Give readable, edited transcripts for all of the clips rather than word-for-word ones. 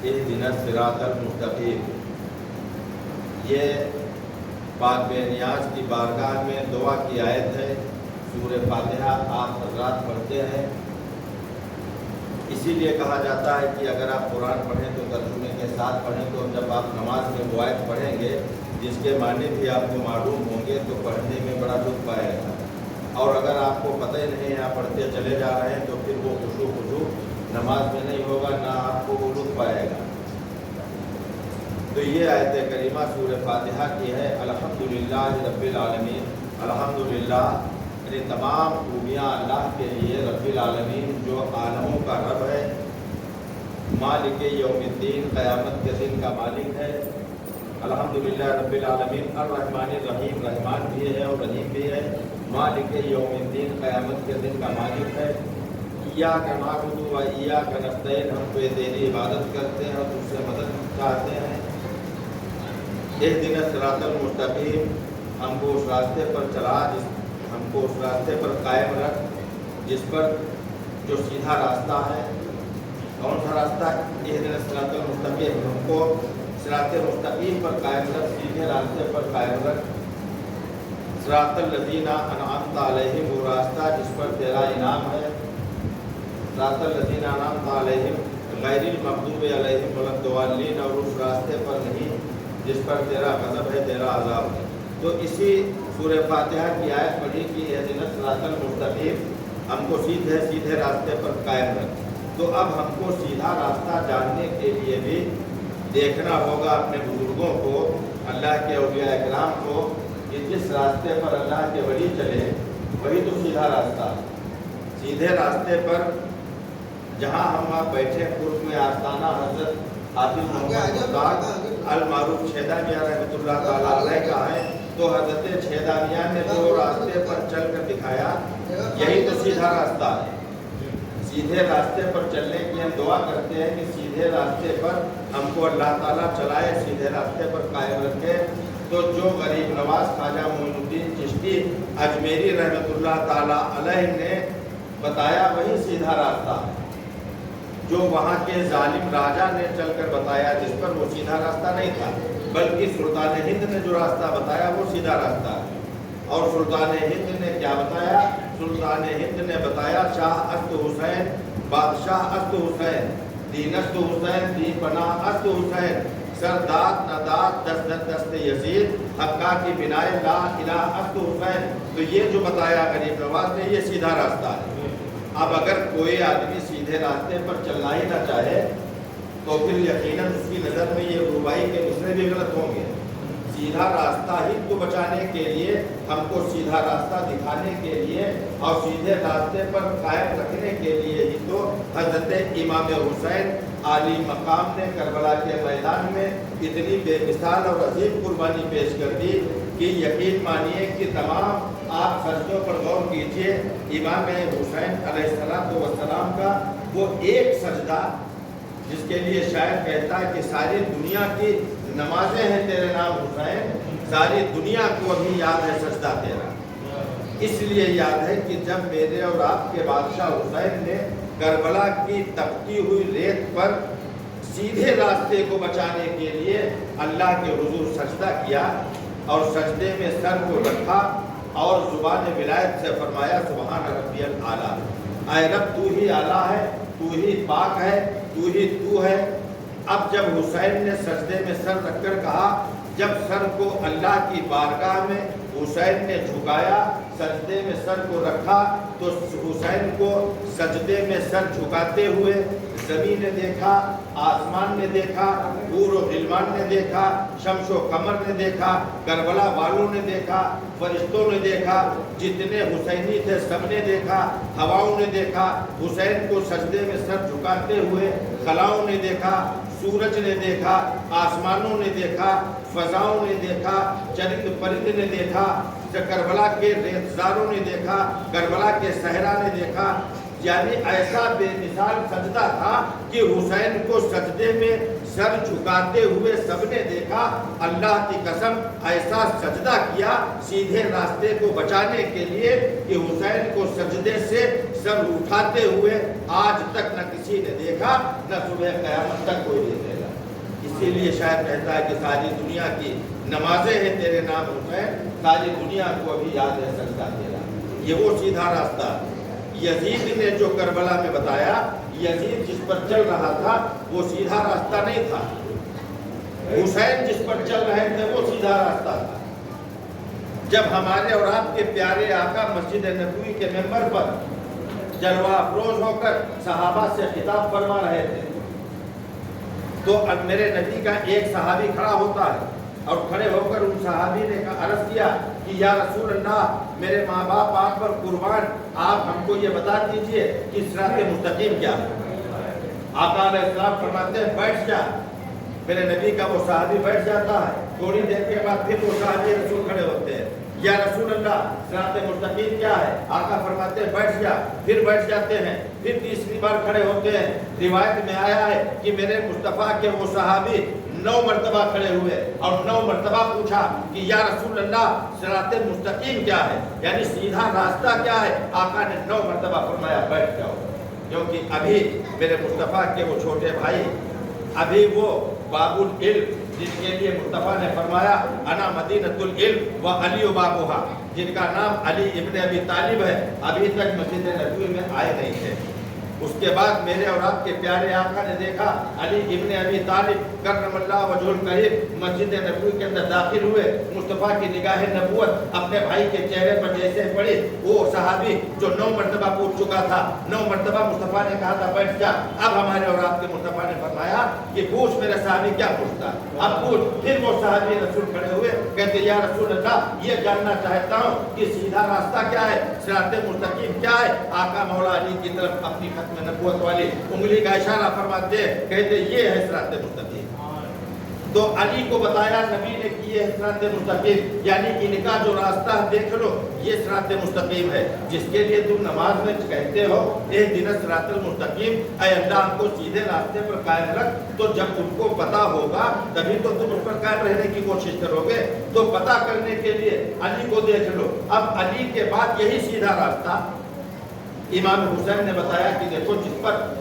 اہدنا الصراط المستقیم، یہ پاک بے نیاز کی بارگاہ میں دعا کی آیت ہے۔ سورہ فاتحہ آپ حضرات پڑھتے ہیں، اسی لیے کہا جاتا ہے کہ اگر آپ قرآن پڑھیں تو ترجمے کے ساتھ پڑھیں، تو جب آپ نماز میں وہ آیت پڑھیں گے جس کے معنی بھی آپ کو معلوم ہوں گے تو پڑھنے میں بڑا لطف آئے گا، اور اگر آپ کو پتہ ہی نہیں ہے، آپ پڑھتے چلے جا رہے ہیں تو پھر وہ خشوع نماز میں نہیں ہوگا، نہ آپ کو وہ لطف آئے گا۔ تو یہ آیت کریمہ سورہ فاتحہ کی ہے۔ الحمدللہ رب العالمین، الحمدللہ یعنی تمام خوبیاں اللہ کے لیے، رب العالمین جو عالموں کا رب ہے، مالک یوم الدین قیامت کے دن کا مالک ہے۔ الحمدللہ رب العالمین الرحمن الرحیم، رحمان بھی ہے اور رحیم بھی ہے، مالک یوم الدین قیامت کے دن کا مالک ہے۔ ایاک نعبد و ایاک نستعین، ہم تو تیری عبادت کرتے ہیں اور تجھ سے مدد چاہتے ہیں۔ اہدنا الصراط المستقیم، ہم کو اس راستے پر چلا، ہم کو اس راستے پر قائم رکھ جس پر جو سیدھا راستہ ہے۔ کون سا راستہ؟ اہدنا الصراط المستقیم، ہم کو صراط مستقیم پر قائم رکھ، سیدھے راستے پر قائم رکھ۔ صراط الذین انعمت علیہم، وہ راستہ جس پر تیرا انعام ہے۔ صراط الذین انعمت علیہم غیر المغضوب علیہم ولا الضالین، اور اس راستے پر نہیں جس پر تیرا غضب ہے، تیرا عذاب ہے۔ تو اسی سورہ فاتحہ کی آیت پڑھی کہ اہدنا الصراط المستقیم، ہم کو سیدھے راستے پر قائم رکھ۔ تو اب ہم کو سیدھا راستہ جاننے کے لیے بھی دیکھنا ہوگا اپنے بزرگوں کو، اللہ کے اولیاء اکرام کو، کہ جس راستے پر اللہ کے ولی چلے وہی تو سیدھا راستہ ہے۔ سیدھے راستے پر جہاں ہم آپ بیٹھے قرب میں آستانہ حضرت حافظ محمد مختار المعروف چھیدا میاں رحمۃ اللہ تعالیٰ علیہ کا ہے، تو حضرت چھیدا میاں نے جو راستے پر چل کر دکھایا یہی تو سیدھا راستہ ہے۔ سیدھے راستے پر چلنے کی ہم دعا کرتے ہیں کہ سیدھے راستے پر ہم کو اللہ تعالیٰ چلائے، سیدھے راستے پر قائم رکھے۔ تو جو غریب نواز خواجہ معین الدین چشتی اجمیری رحمۃ اللہ تعالیٰ علیہ نے بتایا وہی سیدھا راستہ ہے۔ جو وہاں کے ظالم راجہ نے چل کر بتایا جس پر وہ سیدھا راستہ نہیں تھا، بلکہ سلطان ہند نے جو راستہ بتایا وہ سیدھا راستہ ہے۔ اور سلطان ہند نے کیا بتایا؟ سلطان ہند نے بتایا شاہ است حسین، بادشاہ است حسین، دین است حسین، دین پناہ است حسین، سرداد نداد دست دست یزید، حقا کی بنائے لا الہ است حسین۔ تو یہ جو بتایا غریب نواز نے، یہ سیدھا راستہ ہے۔ اب اگر کوئی آدمی سیدھے راستے پر چلنا ہی نہ چاہے تو پھر یقیناً اس کی نظر میں یہ ربائی کے مصرے بھی غلط ہوں گے۔ سیدھا راستہ ہی کو بچانے کے لیے، ہم کو سیدھا راستہ دکھانے کے لیے اور سیدھے راستے پر قائم رکھنے کے لیے ہی تو حضرت امام حسین عالی مقام نے کربلا کے میدان میں اتنی بے مثال اور عظیم قربانی پیش کر دی کہ یقین مانیے کہ تمام آپ سجدوں پر غور کیجئے، امام حسین علیہ السلام کا وہ ایک سجدہ جس کے لیے شاعر کہتا ہے کہ ساری دنیا کی نمازیں ہیں تیرے نام حسین، ساری دنیا کو ابھی یاد ہے سجدہ تیرا۔ اس لیے یاد ہے کہ جب میرے اور آپ کے بادشاہ حسین نے کربلا کی تپتی ہوئی ریت پر سیدھے راستے کو بچانے کے لیے اللہ کے حضور سجدہ کیا اور سجدے میں سر کو رکھا اور زبان ولایت سے فرمایا سبحان ربی الاعلیٰ، اے رب تو ہی اعلیٰ ہے، تو ہی پاک ہے، تو ہی تو ہے۔ اب جب حسین نے سجدے میں سر رکھ کر کہا، جب سر کو اللہ کی بارگاہ میں حسین نے جھکایا، سجدے میں سر کو رکھا، تو حسین کو سجدے میں سر جھکاتے ہوئے زمین نے دیکھا، آسمان نے دیکھا، حور و غلمان نے دیکھا، شمس و قمر نے دیکھا، کربلا والوں نے دیکھا، فرشتوں نے دیکھا، جتنے حسینی تھے سب نے دیکھا، ہواؤں نے دیکھا، حسین کو سجدے میں سر جھکاتے ہوئے خلاؤں نے دیکھا، سورج نے دیکھا، آسمانوں نے دیکھا، فضاؤں نے دیکھا، چرند پرند نے دیکھا، کربلا کے ریتزاروں نے دیکھا، کربلا کے صحرا نے دیکھا، یعنی ایسا بے مثال سجدہ تھا کہ حسین کو سجدے میں سر جھکاتے ہوئے سب نے دیکھا۔ اللہ کی قسم ایسا سجدہ کیا سیدھے راستے کو بچانے کے لیے کہ حسین کو سجدے سے سر اٹھاتے ہوئے آج تک نہ کسی نے دیکھا، نہ صبح قیامت تک کوئی نہیں دیکھا۔ اسی لیے شاید کہتا ہے کہ ساری دنیا کی نمازیں ہیں تیرے نام حسین، ساری دنیا کو ابھی یاد ہے سجدہ تیرا۔ یہ وہ سیدھا راستہ یزید نے جو کربلا میں بتایا، یزید جس پر چل رہا تھا وہ سیدھا راستہ نہیں تھا، حسین جس پر چل رہے تھے وہ سیدھا راستہ تھا۔ جب ہمارے اور آپ کے پیارے آقا مسجد نبوی کے ممبر پر جلوہ افروز ہو کر صحابہ سے خطاب فرما رہے تھے تو اب میرے نبی کا ایک صحابی کھڑا ہوتا ہے اور کھڑے ہو کر ان صحابی نے عرض کیا کہ یا رسول اللہ، میرے ماں باپ آپ پر قربان، آپ ہم کو یہ بتا دیجئے کہ صراط مستقیم کیا ہے۔ آقا علیہ السلام فرماتے ہیں بیٹھ جا۔ میرے نبی کا وہ صحابی بیٹھ جاتا ہے، تھوڑی دیر کے بعد پھر وہ صحابی رسول کھڑے ہوتے ہیں، یا رسول اللہ صراط مستقیم کیا ہے؟ آقا فرماتے ہیں بیٹھ جا، پھر بیٹھ جاتے ہیں، پھر تیسری بار کھڑے ہوتے ہیں۔ روایت میں آیا ہے کہ میرے مصطفیٰ کے وہ صحابی 9 مرتبہ کھڑے ہوئے اور 9 مرتبہ پوچھا کہ یا رسول اللہ صراط مستقیم کیا ہے، یعنی سیدھا راستہ کیا ہے؟ آقا نے 9 مرتبہ فرمایا بیٹھ جاؤ، کیونکہ ابھی میرے مصطفیٰ کے وہ چھوٹے بھائی، ابھی وہ باب العلم جن کے لیے مصطفیٰ نے فرمایا انا مدینۃ العلم و علی بابھا، جن کا نام علی ابن ابی طالب ہے، ابھی تک مسجد نبوی میں آئے نہیں تھے۔ اس کے بعد میرے اور آپ کے پیارے آقا نے دیکھا علی ابن ابی طالب کرم اللہ وجہہ الکریم مسجد نبوی کے اندر داخل ہوئے، مصطفیٰ کی نگاہ نبوت اپنے بھائی کے چہرے پر جیسے پڑی، وہ صحابی جو 9 مرتبہ پوچھ چکا تھا، 9 مرتبہ مصطفیٰ نے کہا تھا بیٹھ جا، اب ہمارے اور آپ کے مصطفیٰ نے فرمایا کہ پوچھ میرا صحابی کیا پوچھتا، اب پوچھ۔ پھر وہ صحابی رسول کھڑے ہوئے، کہتے یا رسول اللہ یہ جاننا چاہتا ہوں کہ سیدھا راستہ کیا ہے، صراط مستقیم کیا ہے؟ آقا مولا علی کی طرف اپنی نبوت والی انگلی کا اشارہ فرماتے ہیں، کہتے یہ ہے صراط مستقیم۔ تو علی کو بتایا نبی نے کہ یہ ہے صراط مستقیم، یعنی ان کا جو راستہ دیکھ لو یہ صراط مستقیم ہے، جس کے لیے تم نماز میں کہتے ہو اہدنا الصراط المستقیم، اے اللہ ہم کو سیدھے راستے پر قائم رکھ، تو جب ان کو پتا ہوگا تبھی تو تم اس پر قائم رہنے کی کوشش کرو گے۔ تو پتا کرنے کے لیے علی کو دیکھ لو۔ اب علی کے بعد یہی سیدھا راستہ امام حسین نے بتایا کہ دیکھو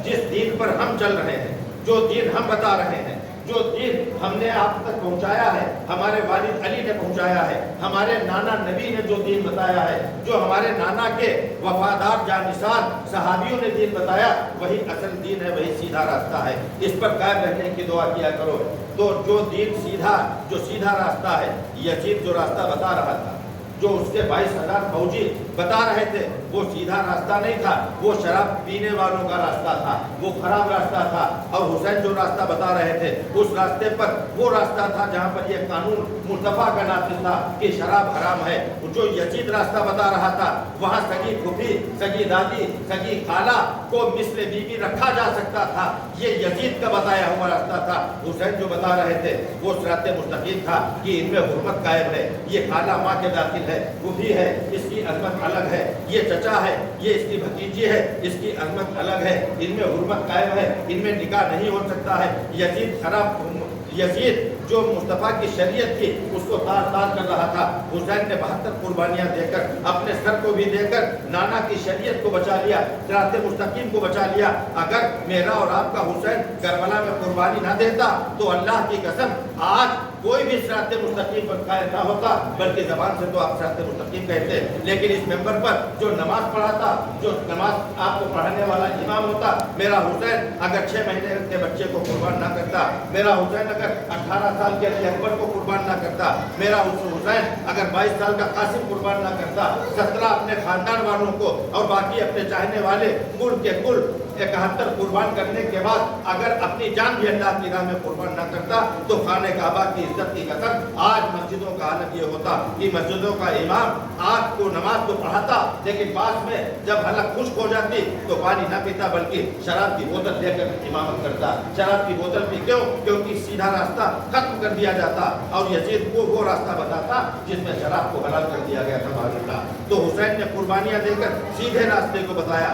جس دین پر ہم چل رہے ہیں، جو دین ہم بتا رہے ہیں، جو دین ہم نے آپ تک پہنچایا ہے، ہمارے والد علی نے پہنچایا ہے، ہمارے نانا نبی نے جو دین بتایا ہے، جو ہمارے نانا کے وفادار جانثار صحابیوں نے دین بتایا، وہی اصل دین ہے، وہی سیدھا راستہ ہے، اس پر قائم رہنے کی دعا کیا کرو۔ تو جو دین جو سیدھا راستہ ہے، یزید جو راستہ بتا رہا تھا، جو اس کے 22,000 فوجی بتا رہے تھے، وہ سیدھا راستہ نہیں تھا، وہ شراب پینے والوں کا راستہ تھا، وہ خراب راستہ تھا۔ اور حسین جو راستہ بتا رہے تھے اس راستے پر وہ راستہ تھا جہاں پر یہ قانون مصطفیٰ کا نافذ تھا کہ شراب حرام ہے۔ جو یزید راستہ بتا رہا تھا وہاں سگی پھوپھی، سگی دادی، سگی خالہ کو مثل بیوی رکھا جا سکتا تھا، یہ یزید کا بتایا ہوا راستہ تھا۔ حسین جو بتا رہے تھے وہ صراط مستقیم تھا کہ ان میں حرمت قائم ہے، یہ خالہ ماں کے داخل ہے، وہ بھی ہے، اس کی عظمت الگ ہے، یہ چچا ہے، یہ اس کی بھتیجی ہے، اس کی عظمت الگ ہے، ان میں حرمت قائم ہے، ان میں نکاح نہیں ہو سکتا ہے۔ یزید جو مصطفیٰ کی شریعت تھی اس کو تار تار کر رہا تھا۔ حسین نے 72 قربانیاں دے کر، اپنے سر کو بھی دے کر نانا کی شریعت کو بچا لیا، صراط مستقیم کو بچا لیا۔ اگر میرا اور آپ کا حسین کربلا میں قربانی نہ دیتا تو اللہ کی قسم آج کوئی بھی صراط مستقیم پر قائم نہ ہوتا، بلکہ زبان سے تو آپ صراط مستقیم کہتے ہیں، لیکن اس ممبر پر جو نماز پڑھاتا، جو نماز آپ کو پڑھانے والا امام ہوتا، میرا حسین اگر 6 مہینے کے بچے کو قربان نہ کرتا، میرا حسین اگر 18 سال کے علی اکبر کو قربان نہ کرتا، میرا حسین اگر 22 سال کا قاسم قربان نہ کرتا، 17 اپنے خاندان والوں کو اور باقی اپنے چاہنے والے کل کے کل 71 قربان کرنے کے بعد اگر اپنی جان بھی اللہ کی راہ میں قربان نہ کرتا تو خانہ کعبہ کی عزت کی قسم آج مسجدوں کا حالت یہ ہوتا کہ مسجدوں کا امام آج کو نماز تو پڑھاتا، لیکن بعد میں جب حلق خشک ہو جاتی تو پانی نہ پیتا بلکہ شراب کی بوتل لے کر امامت کرتا۔ شراب کی بوتل بھی کیوں؟ کیونکہ سیدھا راستہ ختم کر دیا جاتا اور یزید کو وہ راستہ بتاتا جس میں شراب کو حلال کر دیا گیا تھا۔ تو حسین نے قربانیاں دے کر سیدھے راستے کو بتایا۔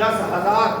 10,000